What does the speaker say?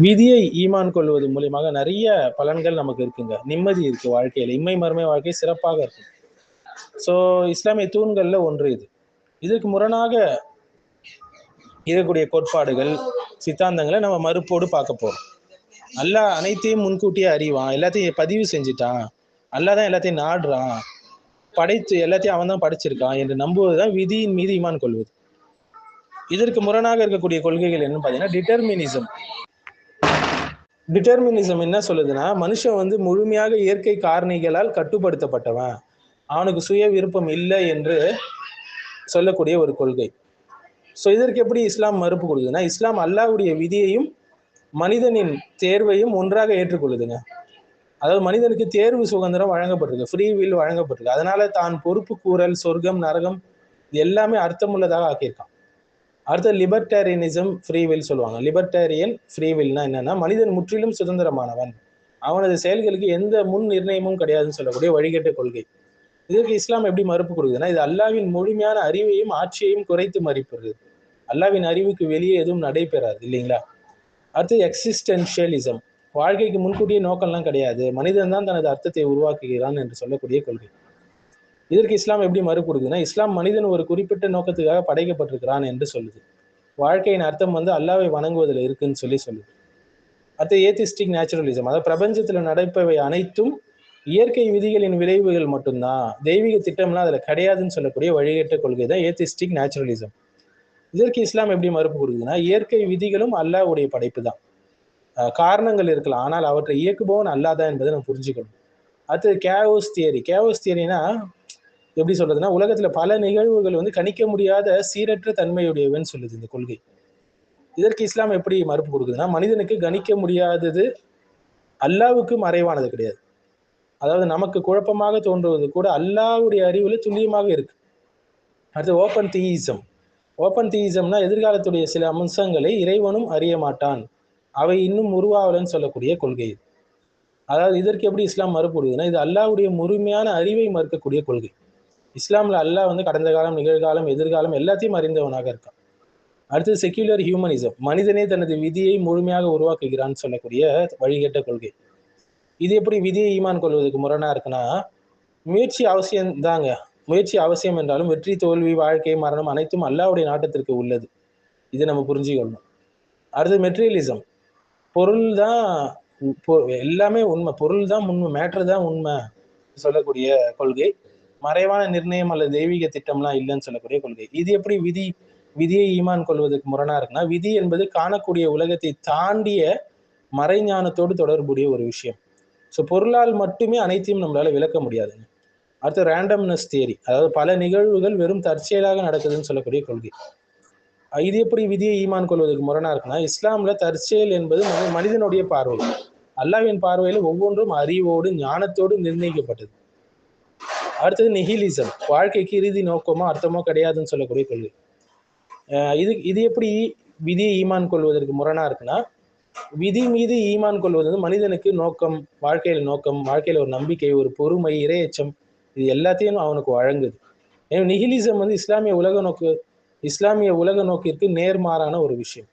விதியை ஈமான் கொள்வது மூலியமாக நிறைய பலன்கள் நமக்கு இருக்குங்க. நிம்மதி இருக்கு வாழ்க்கையில, இம்மை மறுமை வாழ்க்கை சிறப்பாக இருக்கு. ஸோ இஸ்லாமிய தூண்கள்ல ஒன்று இது. இதற்கு முரணாக இருக்கக்கூடிய கோட்பாடுகள், சித்தாந்தங்களை நம்ம மறுப்போடு பார்க்க போறோம். அல்லாஹ் அனைத்தையும் முன்கூட்டியே அறிவான், எல்லாத்தையும் பதிவு செஞ்சுட்டான், அல்லாஹ் தான் எல்லாத்தையும் நாடுறான், படைத்து எல்லாத்தையும் அவன் தான் படைச்சிருக்கான் என்று நம்புவதுதான் விதியின் மீது ஈமான் கொள்வது. இதற்கு முரணாக இருக்கக்கூடிய கொள்கைகள் என்னன்னு பார்த்தீங்கன்னா டிட்டர்மினிசம். டிட்டர்மினிசம் என்ன சொல்லுதுன்னா, மனுஷன் வந்து முழுமையாக இயற்கை காரணிகளால் கட்டுப்படுத்தப்பட்டவன், அவனுக்கு சுய விருப்பம் இல்லை என்று சொல்லக்கூடிய ஒரு கொள்கை. ஸோ இதற்கு எப்படி இஸ்லாம் மறுப்பு கொடுக்குதுன்னா, இஸ்லாம் அல்லாஹ்வுடைய விதியையும் மனிதனின் தேர்வையும் ஒன்றாக ஏற்றுக்கொள்ளுதுங்க. அதாவது மனிதனுக்கு தேர்வு சுதந்திரம் வழங்கப்பட்டிருக்கு, ஃப்ரீ வில் வழங்கப்பட்டிருக்கு. அதனால தான் பொறுப்பு கூறல், சொர்க்கம் நரகம் இது எல்லாமே அர்த்தமுள்ளதாக ஆக்கியிருக்கான். அடுத்த லிபர்டேரியனிசம் ஃப்ரீ வில் சொல்லுவாங்க. லிபர்டேரியன் ஃப்ரீ வில்னா என்னன்னா, மனிதன் முற்றிலும் சுதந்திரமானவன், அவனது செயல்களுக்கு எந்த முன் நிர்ணயமும் கிடையாதுன்னு சொல்லக்கூடிய வழிகட்ட கொள்கை. இதற்கு இஸ்லாம் எப்படி மறுப்பு கொடுக்குதுன்னா, இது அல்லாவின் முழுமையான அறிவையும் ஆட்சியையும் குறைத்து மதிப்பிடுது. அல்லாவின் அறிவுக்கு வெளியே எதுவும் நடைபெறாது இல்லைங்களா. அடுத்து எக்ஸிஸ்டென்ஷியலிசம், வாழ்க்கைக்கு முன்கூட்டியே நோக்கம்லாம் கிடையாது, மனிதன் தான் தனது அர்த்தத்தை உருவாக்குகிறான் என்று சொல்லக்கூடிய கொள்கை. இதற்கு இஸ்லாம் எப்படி மறுப்பு கொடுக்குதுன்னா, இஸ்லாம் மனிதன் ஒரு குறிப்பிட்ட நோக்கத்துக்காக படைக்கப்பட்டிருக்கிறான் என்று சொல்லுது. வாழ்க்கையின் அர்த்தம் வந்து அல்லாவை வணங்குவதில் இருக்குன்னு சொல்லுது. அடுத்து ஏத்திஸ்டிக் நேச்சுரலிசம், அதாவது பிரபஞ்சத்துல நடப்பவை அனைத்தும் இயற்கை விதிகளின் விளைவுகள் மட்டும்தான், தெய்வீக திட்டம்லாம் அதுல கிடையாதுன்னு சொல்லக்கூடிய வழிகட்ட கொள்கை தான் ஏத்திஸ்டிக் நேச்சுரலிசம். இதற்கு இஸ்லாம் எப்படி மறுப்பு கொடுக்குதுன்னா, இயற்கை விதிகளும் அல்லாஹ்வுடைய படைப்பு தான், காரணங்கள் இருக்கலாம், ஆனால் அவற்றை இயக்குபவன் அல்லாஹ் தான் என்பதை நம்ம புரிஞ்சுக்கணும். அடுத்து கேவோஸ் தியரி. கேவோஸ் தியரினா எப்படி சொல்றதுன்னா, உலகத்துல பல நிகழ்வுகள் வந்து கணிக்க முடியாத சீரற்ற தன்மையுடையவன்னு சொல்லுது இந்த கொள்கை. இதற்கு இஸ்லாம் எப்படி மறுப்பு கொடுக்குதுன்னா, மனிதனுக்கு கணிக்க முடியாதது அல்லாஹ்வுக்கு மறைவானது கிடையாது. அதாவது நமக்கு குழப்பமாக தோன்றுவது கூட அல்லாஹ்வுடைய அறிவுல துல்லியமாக இருக்கு. அடுத்து ஓப்பன் தீயிசம். ஓப்பன் தீயிசம்னா எதிர்காலத்துடைய சில அம்சங்களை இறைவனும் அறிய மாட்டான், அவை இன்னும் உருவாகலன்னு சொல்லக்கூடிய கொள்கை. அதாவது இதற்கு எப்படி இஸ்லாம் மறுப்பு கொடுக்குதுன்னா, இது அல்லாஹ்வுடைய முழுமையான அறிவை மறுக்கக்கூடிய கொள்கை. இஸ்லாம்ல அல்லாஹ் வந்து கடந்த காலம், நிகழ்காலம், எதிர்காலம் எல்லாத்தையும் அறிந்தவனாக இருக்கான். அடுத்தது செக்யூலர் ஹியூமனிசம், மனிதனே தனது விதியை முழுமையாக உருவாக்குகிறான்னு சொல்லக்கூடிய வழிகட்ட கொள்கை. இது எப்படி விதியை ஈமான் கொள்வதற்கு முரணா இருக்குன்னா, முயற்சி அவசியம் தாங்க, முயற்சி அவசியம் என்றாலும் வெற்றி தோல்வி வாழ்க்கை மரணம் அனைத்தும் அல்லாஹ்வுடைய நாட்டத்திற்கு உள்ளது, இதை நம்ம புரிஞ்சுக்கணும். அடுத்து மெட்டீரியலிசம், பொருள் தான் எல்லாமே உண்மை, பொருள் தான் உண்மை, மேட்டர் தான் உண்மை சொல்லக்கூடிய கொள்கை. மறைவான நிர்ணயம் அல்லது தெய்வீக திட்டம்லாம் இல்லைன்னு சொல்லக்கூடிய கொள்கை. இது எப்படி விதியை ஈமான் கொள்வதற்கு முரணா இருக்குன்னா, விதி என்பது காணக்கூடிய உலகத்தை தாண்டிய மறைஞானத்தோடு தொடர்புடைய ஒரு விஷயம். ஸோ பொருளால் மட்டுமே அனைத்தையும் நம்மளால விளக்க முடியாதுங்க. அடுத்து ரேண்டம்னஸ் தியரி, அதாவது பல நிகழ்வுகள் வெறும் தற்செயலாக நடக்குதுன்னு சொல்லக்கூடிய கொள்கை. இது எப்படி விதியை ஈமான் கொள்வதற்கு முரணா இருக்குன்னா, இஸ்லாம்ல தற்செயல் என்பது மனிதனுடைய பார்வை, அல்லாஹ்வின் பார்வையில ஒவ்வொன்றும் அறிவோடு ஞானத்தோடு நிர்ணயிக்கப்பட்டது. அடுத்தது நிஹிலிசம், வாழ்க்கைக்கு இறுதி நோக்கமோ அர்த்தமோ கிடையாதுன்னு சொல்லக்கூடிய கொள்கை. இது எப்படி விதியை ஈமான் கொள்வதற்கு முரணா இருக்குன்னா, விதி மீது ஈமான் கொள்வது மனிதனுக்கு நோக்கம், வாழ்க்கையில ஒரு நம்பிக்கை, ஒரு பொறுமை, இறையச்சம், இது எல்லாத்தையும் அவனுக்கு வழங்குது. நிஹிலிசம் வந்து இஸ்லாமிய உலக நோக்கிற்கு நேர்மாறான ஒரு விஷயம்.